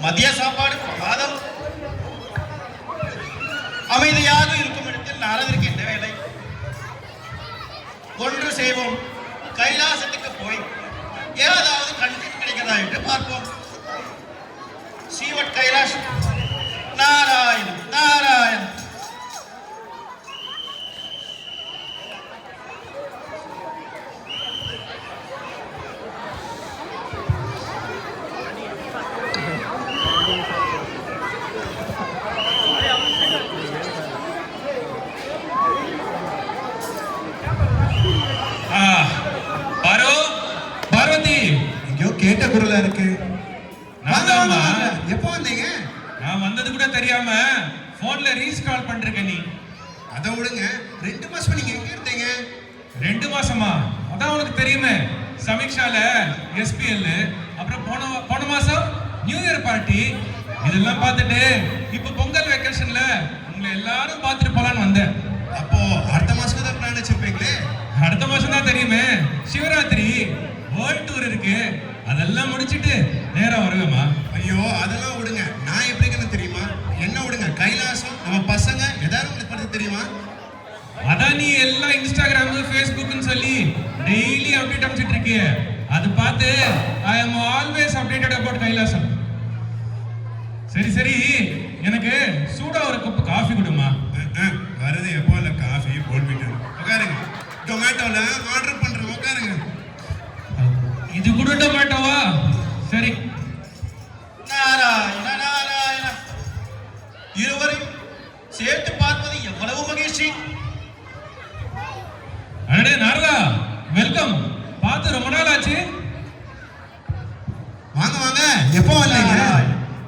மதிய சாப்பாடு பிரமாதம். அமைதியாக இருக்கும் இடத்தில் நாரதற்கு என்ன வேலை? ஒன்று செய்வோம், கைலாசத்துக்கு போய் ஏதாவது கண்டென்ட் கிடைக்கிறதா என்று பார்ப்போம். ஸ்ரீவட் கைலாஷ். நாராயணன் நாராயணன். கேட்ட குரலா இருக்கு. எப்போ வந்தீங்க? நான் வந்தது கூட தெரியாம போன்ல ரீல்ஸ் கால் பண்றீங்க. நீ அதை விடுங்க, 2 மாசமா நீங்க எங்க இருந்தீங்க? 2 மாசமா? அதான் உனக்கு தெரியுமே, சமீக்ஷால எஸ்பிஎல், அப்புறம் போன மாசம் நியூ இயர் பார்ட்டி, இதெல்லாம் பார்த்துட்டு இப்ப பொங்கல் வெக்கேஷன்ல உங்களை எல்லாரும் பார்த்துட்டு போலான்னு வந்தேன். அப்போ அடுத்த மாசம் தான் பிளான் வச்சிருப்பீங்களே? அடுத்த மாசம் தான் தெரியுமே, சிவராத்திரி வேர்ல்ட் டூர் இருக்கு, அதெல்லாம் முடிச்சிட்டு நேரா வருவேமா. ஐயோ அதெல்லாம் விடுங்க, நான் எப்படின்னு தெரியுமா? என்ன விடுங்க, கைலாசம் நம்ம பசங்க ஏதாவது உங்களுக்கு பத்தி தெரியுமா? அதான் நீ எல்லாம் இன்ஸ்டாகிராம் ஃபேஸ்புக்னு சொல்லி டெய்லி அப்டேட் அனுப்பிச்சிட்டு இருக்கிய, அது பார்த்து I am always updated about Kailasam. சரி சரி, எனக்கு சூடா ஒரு கப் காஃபி கொடுமா. வருது எப்போ இல்லை காஃபி போட்டு உட்காருங்க. டொமேட்டோல ஆர்டர் பண்றேன், உட்காருங்க. இது கூட டொமேட்டோவா? சரி. நாராயண நாராயண. இருவரையும் சேர்த்து பார்ப்பது எவ்வளவு மகிழ்ச்சி. அடே நாரதா, வெல்கம். பார்த்து ரொம்ப நாள் ஆச்சு. வாங்க வாங்க. எப்போ வந்தீங்க?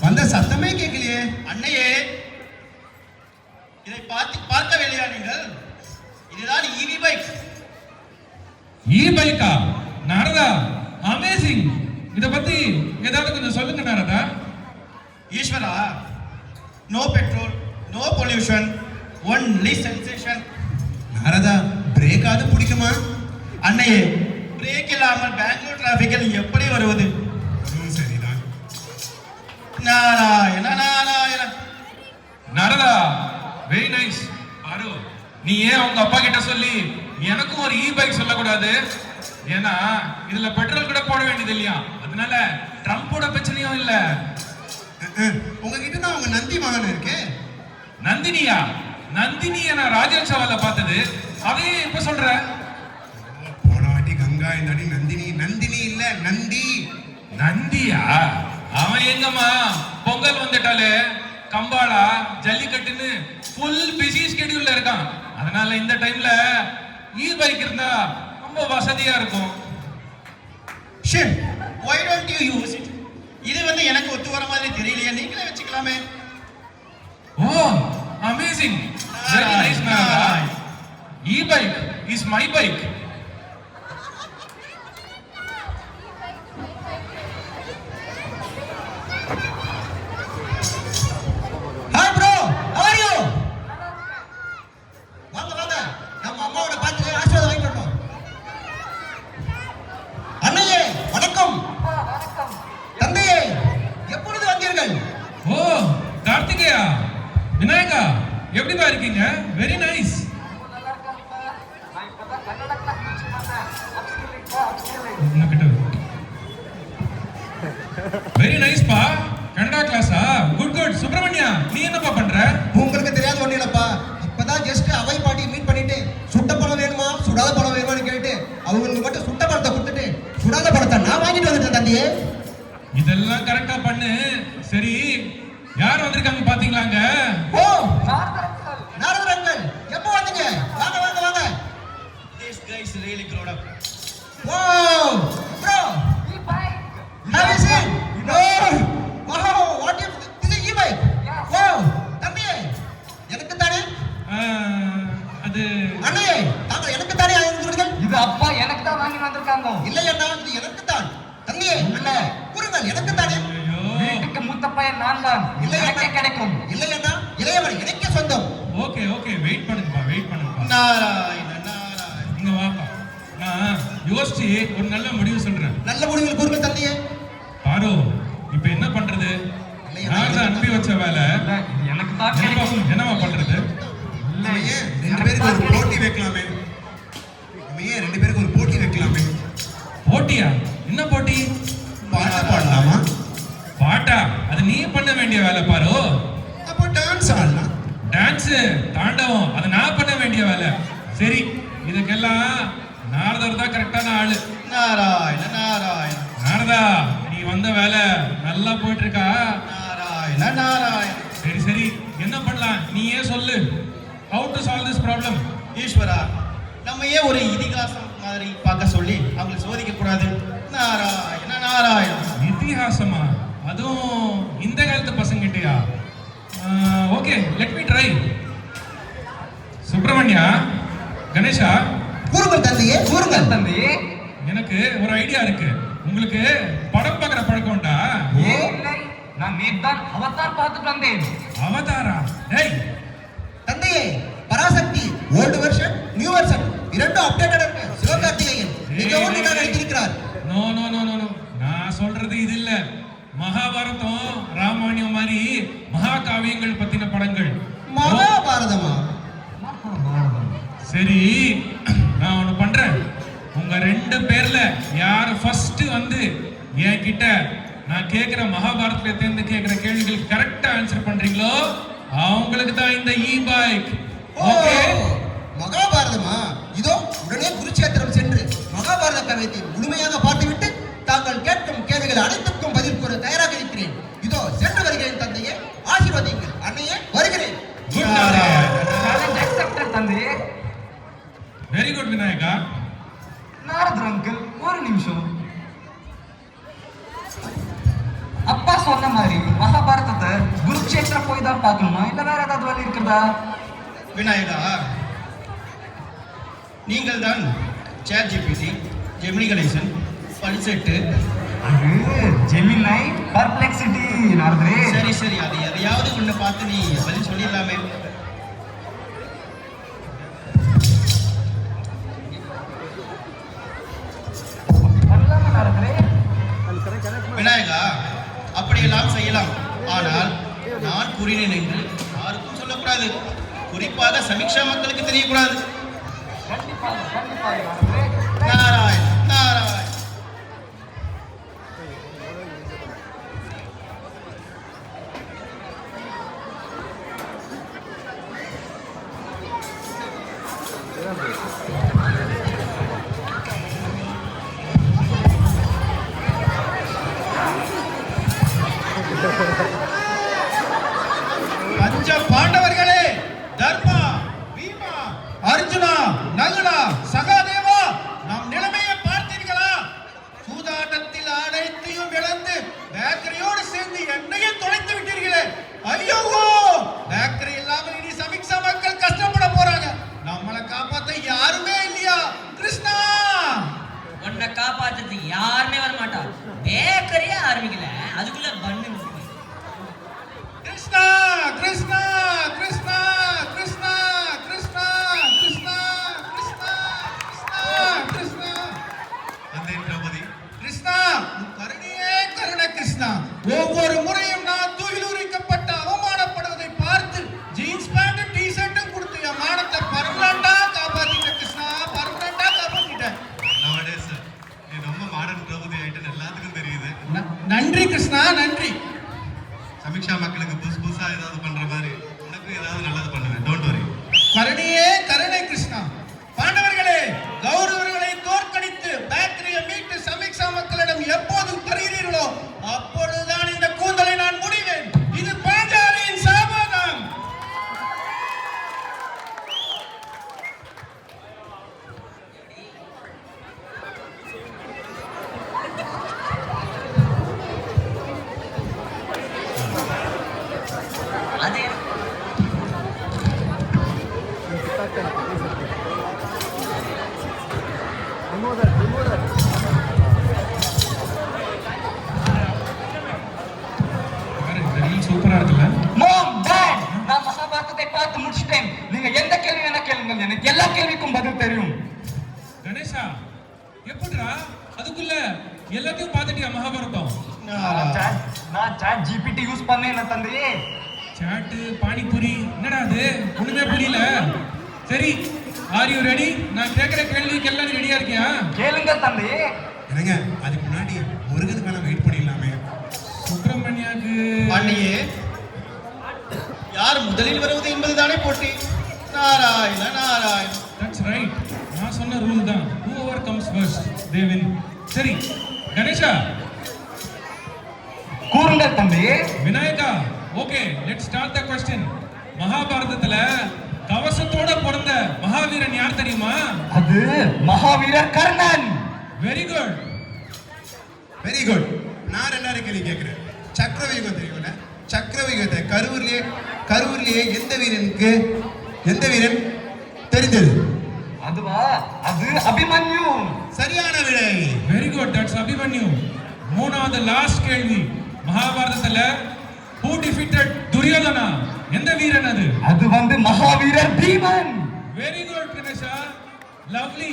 வந்த சத்தமே கேட்கலையே. அன்னையே, இதை பார்க்கவில்லையா நீங்கள்? இதுதான் ஈவி பைக். ஈ பைக்கா? நாரதா, அமேசிங். இத பத்தி ஏதாவது கொஞ்சம் சொல்லுங்க Narada. Eshwara, no petrol, no pollution, only sensation. Narada, brake ஆது பிடிக்குமா? அன்னையே, பிரேக் இல்லாமல் பெங்களூர் டிராபிக்கில் எப்படி வருவது? சரிதான். நாராயண நாராயண. Narada, very nice. பாரு, நீ ஏன் உங்க அப்பா கிட்ட சொல்லி எனக்கும் ஒரு இ பைக் சொல்லக்கூடாது? ஏன்னா இதுல பெட்ரோல் கூட போட வேண்டியது இல்லையா, அதனால ட்ரம்போட பிரச்சனையும் இல்ல. உங்ககிட்ட தான் உங்க நந்தி மகன் இருக்கு. நந்தினியா? நந்தினிய நான் ராஜோத்சவால பார்த்தது, அதையே இப்ப சொல்ற? போன வாட்டி கங்கா, இந்த வாட்டி நந்தினி. நந்தினி இல்ல, நந்தி. நந்தியா? அவன் எங்கம்மா, பொங்கல் வந்துட்டாலே கம்பாளா ஜல்லிக்கட்டுன்னு ஃபுல் பிஸி ஸ்கெடியூல்ல இருக்கான். அதனால இந்த டைம்ல இ பைக் இருந்தா ரொம்ப வசதியா இருக்கும். Shit, why don't you use it? இது வந்து எனக்கு ஒத்து வர மாதிரி தெரியலையே, நீங்களே வச்சுக்கலாமே. Oh, amazing. Very nice Narada. இ bike is my bike. Hi bro, how are you? வாங்க வாங்க, நம்ம அம்மாவோட பார்த்து ஆசீர்வாதம் வாங்கிட்டோம். அண்ணையே வணக்கம். தந்தையே எப்பொழுது வந்தீர்கள்? ஓ, கார்த்திகேயா, விநாயகா, எப்படிப்பா இருக்கீங்க? Very nice. வெரி நைஸ் பா. கன்னடா கிளாஸா? Good good. சுப்பிரமணியா, நீ என்னப்பா பண்ற? உங்களுக்கு தெரியாத ஒண்ணு இல்லப்பா, இப்பதான் ஜஸ்ட் அவை பாட்டி மீட் பண்ணிட்டு சுட்ட பழம் வேணுமா சுடாத பழம் வேணுமான்னு கேட்டு அவங்களுக்கு மட்டும் சுட்ட பழத்தை கொடுத்துட்டு சுடாத பழத்தை நான் வாங்கிட்டு வந்துட்டேன் தந்தையே. இதெல்லாம் கரெக்டா பண்ணு. சரி, யார் வந்திருக்காங்க பாத்தீங்களாங்க? ஓ, நாரதர் அங்கிள், எப்போ வந்தீங்க? வாங்க வாங்க வாங்க. This guy is really grown up. Oh bro, have you seen? No. Wow, what if this is e-bike? ஓ தம்பியே, எனக்கு தானே? அது அண்ணே, தாங்கள் எனக்கு தானே வாங்கினீர்கள்? இது அப்பா எனக்கு தான் வாங்கி வந்திருக்காங்க. இல்லை அண்ணா, இது எனக்கு தான். தம்பியே, அண்ணா கூறுங்கள், எனக்கு தானே? வீட்டுக்கு மூத்த பையன் நான் தான். எனக்கே கிடைக்கும். இல்லை அண்ணா, இளையவன் எனக்கே சொந்தம். ஓகே ஓகே, வெயிட் பண்ணுங்கப்பா, வெயிட் பண்ணுங்கப்பா. நாராயண நாராயண. இங்க வாப்பா, நான் யோசிச்சு ஒரு நல்ல முடிவு சொல்றேன். நல்ல முடிவுகள் கூறுங்கள் தந்தையே. பாரு, இப்ப என்ன பண்றது? நான் தான் அனுப்பி வச்ச வேலை. இல்ல, இது எனக்கு தான் கிடைக்கும். என்னவா பண்றது? இல்ல, நம்ம ஏன் ரெண்டு பேருக்கு ஒரு போட்டி வைக்கலாமே? நம்ம ஏன் ரெண்டு பேருக்கு ஒரு போட்டி வைக்கலாமே? போட்டியா? என்ன போட்டி? பாட்டு பாடலாமா? பாட்டா? அது நீ பண்ண வேண்டிய வேலை பாரு. அப்போ டான்ஸ் ஆடலாம். டான்ஸ் தாண்டவம் அது நான் பண்ண வேண்டிய வேலை. சரி, இதுக்கெல்லாம் நாரதர் தான் கரெக்டான ஆளு. நாராயண நாராயண நாரதா, நீ வந்த வேலை நல்லா போயிட்டு இருக்கா? நாராயண நாராயண. சரி சரி, என்ன பண்ணலாம் நீயே சொல்லு. How to solve this problem? ஈஸ்வரா, நம்ம ஏன் ஒரு இதிகாசம் மாதிரி பார்க்க சொல்லி அவங்களை சோதிக்க கூடாது? நாராயண நாராயண. இதிகாசமா? அதுவும் இந்த காலத்து பசங்கிட்டயா? Okay, let me try. Subramaniya, Ganesha, கூறுங்கள் தந்தையே, கூறுங்கள். தம்பி எனக்கு ஒரு ஐடியா இருக்கு. உங்களுக்கு படம் பார்க்குற பழக்கம் உண்டா? ஏன் இல்லை? நான் நேத்தான் அவதார் பார்த்துட்டு வந்தேன். அவதாரா? டேய், தந்தையே, Parasakthi old version new version இரண்டும் அப்டேட்டட் இருக்கு. சிவகார்த்திகேயன் மிகவும் நல்லா நடித்திருக்கிறார். No no no no no, நான் சொல்றது இது இல்ல. மகாபாரதம் ராமாயணம் மாதிரி மகாகாவியங்கள் பத்தின படங்கள். மகாபாரதமா? சரி, நான் ஒண்ணு பண்றேன். உங்க ரெண்டு பேர்ல யார் ஃபர்ஸ்ட் வந்து என்கிட்ட நான் கேட்கிற மகாபாரதத்துல இருந்து கேட்கிற கேள்விகளுக்கு கரெக்டா ஆன்சர் பண்றீங்களோ அவங்களுக்கு தான் இந்த இ பைக். ஓகே, மகாபாரதமா? இதோ உடனே குருச்சேத்திரம் சென்று மகாபாரத கவியத்தை முழுமையாக பார்த்துவிட்டு தாங்கள் கேட்கும் கேள்விகள் அனைத்துக்கும் பதில் கூற தயாராக இருக்கிறேன். இதோ சென்று வருகிறேன் தந்தையே, ஆசீர்வதிங்கள். அன்னையே வருகிறேன். குட் நாராயண. சேலஞ்ச் அக்செப்டட் தம்பி. Very good Vinayaka. Naradar uncle, ஒரு நிமிஷம். அப்பா சொன்ன மாதிரி மகாபாரதத்தை குருக்ஷேத்திரம் போய் தான் பார்க்கணுமா, இல்ல வேற ஏதாவது வழி இருக்குதா? விநாயகா, நீங்கள் தான் சேட் ஜிபிடி, ஜெமினி கணேசன், பல்செட்டு. அது ஜெமினை பர்ப்ளெக்சிட்டி நாரதரே. சரி சரி, அது எதையாவது ஒண்ணு பார்த்து நீ பதில் சொல்லிடலாமே. பண்ணலாமா நாரதரே? விநாயகா, அப்படியெல்லாம் செய்யலாம். ஆனால் நான் கூறினேன் என்று யாருக்கும் சொல்லக்கூடாது. குறிப்பாக சமீக்ஷா மக்களுக்கு தெரியக்கூடாது. கண்டிப்பாக நாரதரே. நாராயண் நாராயண். பஞ்ச பாண்டவர்களே, தர்மா, பீமா, அர்ஜுனா, நகுலா, சகாதேவா, நம் நிலைமையை பார்த்தீர்களா? சூதாட்டத்தில் அனைத்தையும் இழந்து பேக்கரியோடு சேர்ந்து என்னையும் தொலைத்து விட்டீர்களே. ஐயோ, பேக்கரி இல்லாமல் இனி சமீக்ஷா மக்கள் கஷ்டப்பட போறாங்க. நம்மளை காப்பாத்த யாருமே இல்லையா? கிருஷ்ணா, உன்னை காப்பாத்துறதுக்கு யாருமே வர மாட்டா. பேக்கரியே ஆரம்பிக்கல, அதுக்குள்ள பண்ணு. கிருஷ்ணா, கிருஷ்ணா, கிருஷ்ணா, கிருஷ்ணா, கிருஷ்ணா, கிருஷ்ணா, கிருஷ்ணா, கிருஷ்ணா, கிருஷ்ணா. வந்தேன் திரௌபதி. கிருஷ்ணா, உன் கருணையே கருணை கிருஷ்ணா. ஒவ்வொரு முறையும் நான் துயிலுரிக்கப்பட்டு அவமானப்படுவதை பார்த்து ஜீன்ஸ் பேண்ட் டி ஷர்ட்டும் கொடுத்து என் மானத்தை பர்மனண்டா காப்பாத்திட்ட கிருஷ்ணா, பர்மனண்டா காப்பாத்திட்டேன். Nowadays, நீ ரொம்ப மாடர்ன் திரௌபதி ஆயிட்டுன்னு எல்லாத்துக்கும் தெரியுது. நன்றி கிருஷ்ணா, நன்றி. சமீக்ஷா மக்களுக்கு புதுசா ஏதாவது பண்ற மாதிரி உனக்கு ஏதாவது நல்லது பண்ணுவேன். Don't worry. கருணையே கருணை கிருஷ்ணா. பாண்டவர்களே, கௌரவர்களை தோற்கடித்து பேக்கரியை மீட்டு சமீக்ஷா மக்களிடம் எப்போது தருகிறீர்களோ அப்பொழுதுதான் இந்த கூந்தலை நான் முடிவேன். இது பாஞ்சாலியின் சாபம். அது இந்த ரீல் சூப்பரா இருக்குல்ல? மாம், டாட், நான் மகாபாரதத்தை பார்த்து முடிச்சிட்டேன். நீங்க எந்த கேள்வி வேணா கேளுங்க, எனக்கு எல்லா கேள்விக்கும் பதில் தெரியும். கணேஷா, எப்படிடா அதுக்குள்ள எல்லாத்தையும் பார்த்துட்டியா மகாபாரதம்? ராஜா, நான் சாட் ஜிபிடி யூஸ் பண்ணேன் தந்தையே. சாட்டு பானிபூரி என்னடா அது ஒண்ணுமே புரியல. சரி, ஆர் யூ ரெடி? நான் கேட்கிற கேள்விக்கு எல்லாம் ரெடியா இருக்கியா? கேளுங்க தந்தையே. என்னங்க அதுக்கு முன்னாடி முருகனுக்கான வெயிட் பண்ணிடலாமே. சுப்பிரமணியாக்கு அண்ணியே, யார் முதலில் வருவது என்பதுதானே போட்டி. நாராயண நாராயண. That's right. நான் சொன்ன ரூல் தான். whoever comes first they win. சரி கணேஷா. கூறுங்க தந்தையே. Vinayaka. Okay, let's start the question. மகாபாரதத்துல கவசத்தோட பிறந்த மகாவீரன் யார் தெரியுமா? அது மகாவீரர் Karnan. Very good. Very good. நான் எல்லாரும் கேள்வி கேட்கிறேன். சக்கரவியூகம் தெரியும்ல? சக்கரவியூகத்தை கரூர்லயே எந்த வீரன் தெரிந்தது? அதுவா? அது அபிமன்யு. சரியான விடை. Very good, that's Abhimanyu. மூணாவது லாஸ்ட் கேள்வி. மகாபாரதத்துல who defeated துரியோதனா? எந்த வீரன் அது? அது வந்து மகாவீரர் Bheeman. Very good Ganesha, lovely.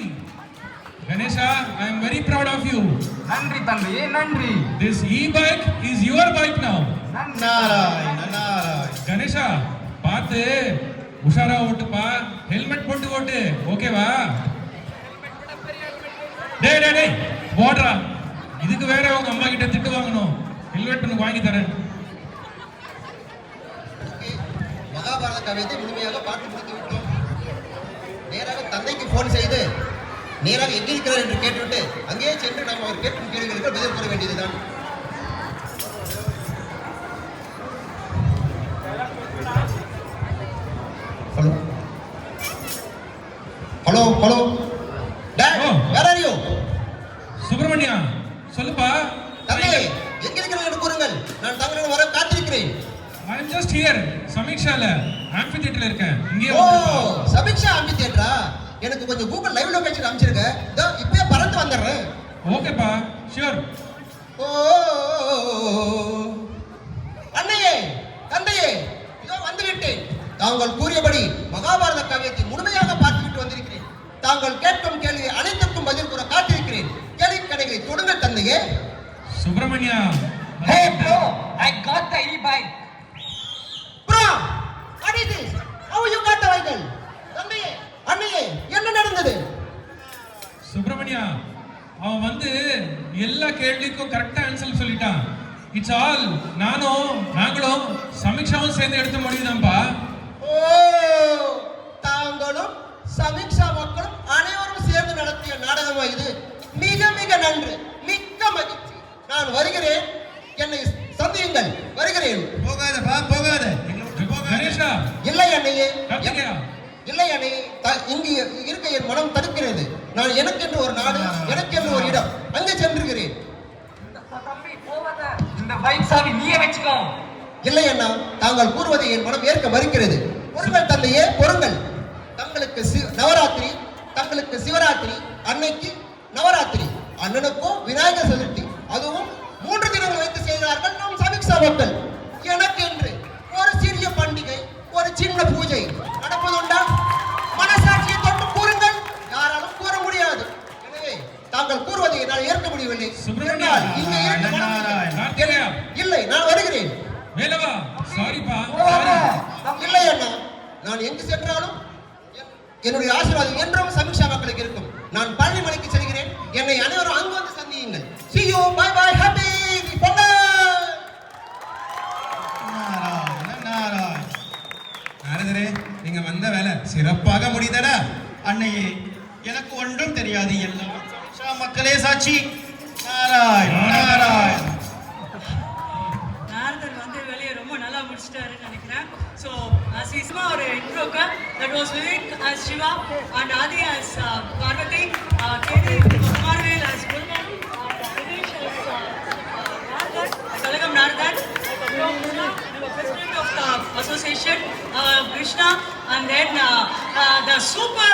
Ganesha, I am very proud of you. நன்றி தந்தையே, நன்றி. This e-bike is your bike now. Narayana Narayana. Ganesha, பார்த்து உஷாரா ஓட்டுப்பா, ஹெல்மெட் போட்டு ஓட்டு, ஓகேவா? டேய் டேய் டேய், போடுறா. இதுக்கு வேற உங்க அம்மா கிட்ட திட்டு வாங்கணும். ஹெல்மெட் ஒன்று வாங்கி தரேன். மகாபாரத கவியத்தை முழுமையாக பார்த்து முடித்து விட்டோம். நேராக தந்தைக்கு போன் செய்து நேராக எங்கே இருக்கிறார் என்று கேட்டுவிட்டு அங்கேயே சென்று நாம் அவர் கேட்கும் கேள்விகளுக்கு பதில் கூற வேண்டியதுதான். Hello hello hello dad, where are you? Subramaniya, சொல்லுப்பா. தந்தை எங்கே இருக்கிறார் என்று கூறுங்கள். நான் தங்களுடன் வர காத்திருக்கிறேன். I am just here. சமீக்ஷால ஆம்பி தியேட்டர்ல இருக்கேன். இங்கே ஓ, வந்து சமீக்ஷா ஆம்பி தியேட்டரா? எனக்கு கொஞ்சம் கூகுள் லைவ் லொகேஷன் அனுப்பிச்சிருங்க. இதோ இப்பவே பறந்து வந்துடுறேன். ஓகேப்பா, ஷூர். ஓ, அண்ணையே, தந்தையே, இதோ வந்துவிட்டேன். தாங்கள் கூறியபடி மகாபாரத கவியத்தை முழுமையாக பார்த்துவிட்டு வந்திருக்கிறேன். தாங்கள் கேட்கும் கேள்வி அனைத்துக்கும் பதில் கூற காத்திருக்கிறேன். கேள்வி கடைகளை தொடுங்க தந்தையே. சுப்பிரமணியா. Hey bro, I got the e-bike. Bro, what is this? How you got the vehicle? தந்தையே, அண்ணையே, என்ன நடந்தது? சுப்பிரமணியா, அவன் வந்து எல்லா கேள்விக்கும் கரெக்டா ஆன்சர் சொல்லிட்டான். இட்ஸ் ஆல் நாங்களும் சமீக்ஷாவும் சேர்ந்து எடுத்த முடியுதான்பா. ஓ, தாங்களும் சமீக்ஷா மக்களும் அனைவரும் சேர்ந்து நடத்திய நாடகமா இது? மிக மிக நன்று, மிக்க மகிழ்ச்சி. நான் வருகிறேன், என்னை சந்தியுங்கள். வருகிறேன். போகாதப்பா, போகாத. எங்களை விட்டு போகாத. கணேஷா, இல்லை அண்ணையே, கார்த்திகேயா. இல்லை அண்ணையே, இங்கு இருக்க என் மனம் தடுக்கிறது. நான் எனக்கென்று ஒரு நாடு, எனக்கென்று ஒரு இடம், அங்கே சென்றுகிறேன். தம்பி போவாத. இந்த பைக் சாவி நீயே வெச்சுக்கோ. இல்லை அண்ணா, தாங்கள் கூறுவதை என் மனம் ஏற்க மறுக்கிறது. பொறுங்கள் தந்தையே, பொறுங்கள். தங்களுக்கு நவராத்திரி, தங்களுக்கு சிவராத்திரி, அன்னைக்கு நவராத்திரி, அண்ணனுக்கோ விநாயகர் சதுர்த்தி, அதுவும் 3 தினங்கள் வைத்து செய்கிறார்கள் நம் சமீக்ஷா மக்கள். எனக்கு என்று ஒரு சிறிய பண்டிகை, ஒரு சின்ன பூஜை நடப்பதுண்டா? மனசாட்சியை தொட்டு கூறுங்கள். யாராலும் கூற முடியாது. எனவே தாங்கள் கூறுவதை என்னால் ஏற்க முடியவில்லை. சுப்பிரமணியா, என்னால் இங்கே இருக்க மனம் கார்த்திகேயா. இல்லை, நான் வருகிறேன். வேலவா, சாரிப்பா. இல்லை அண்ணா, நான் எங்கு சென்றாலும் என்னுடைய ஆசீர்வாதம் என்றும் சமீக்ஷா மக்களுக்கு இருக்கும். நான் பழனிமலைக்கு செல்கிறேன். என்னை அனைவரும் அங்கு வந்து சந்தியுங்கள். See you, bye bye, happy Pongal. Narayana Narayana. நாரதரே, நீங்க வந்த வேலை சிறப்பாக முடிந்தடா. அன்னையே, எனக்கு ஒன்றும் தெரியாது, எல்லாம் சமீக்ஷா மக்களே சாட்சி. நாராயண நாராயண. நாரதர் வந்து வெளியே ரொம்ப நல்லா முடிச்சிட்டாருன்னு நினைக்கிறேன். ஸோ சீஸ்மா ஒரு இன்ட்ரோக்கு that was Vivek as Shiva and Adi as Parvati, K.D. Kumarvel as Gulman, Dinesh as Narad, Kalagam Narad, the president of the association, Krishna, and then the super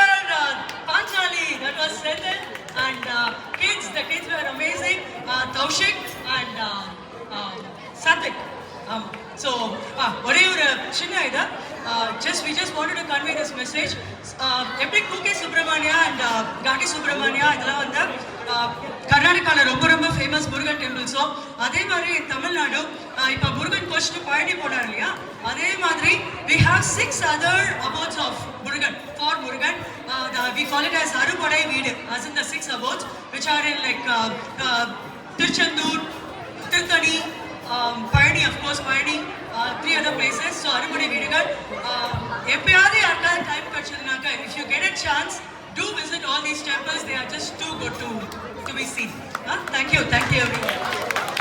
Panchali that was Senthil, and the kids were amazing, Taushik and Satvik. So, ஒரே ஒரு சின்ன இது, we just wanted to convey this message. எப்படி குகே Subramanya and காட்டி சுப்ரமணியா இதெல்லாம் வந்து கர்நாடகாவில் ரொம்ப ரொம்ப ஃபேமஸ் முருகன் டெம்பிள் ஆல்சோ. அதே மாதிரி தமிழ்நாடு இப்போ முருகன் கோஷ்டு பழனி போனார் இல்லையா, அதே மாதிரி we have 6 other abodes of Murugan for Murugan. We call it as அறுபடை வீடு, as in the 6 abodes which are in like Tiruchendur, Tirthani, Payani, of course Payani, 3 other places. So அறுபடை வீடுகள். எப்பயாவது யாருக்காவது time கிடைச்சதுனாக்கா, if you get a chance, do visit all these temples. They are just too good to be seen. Thank you everyone.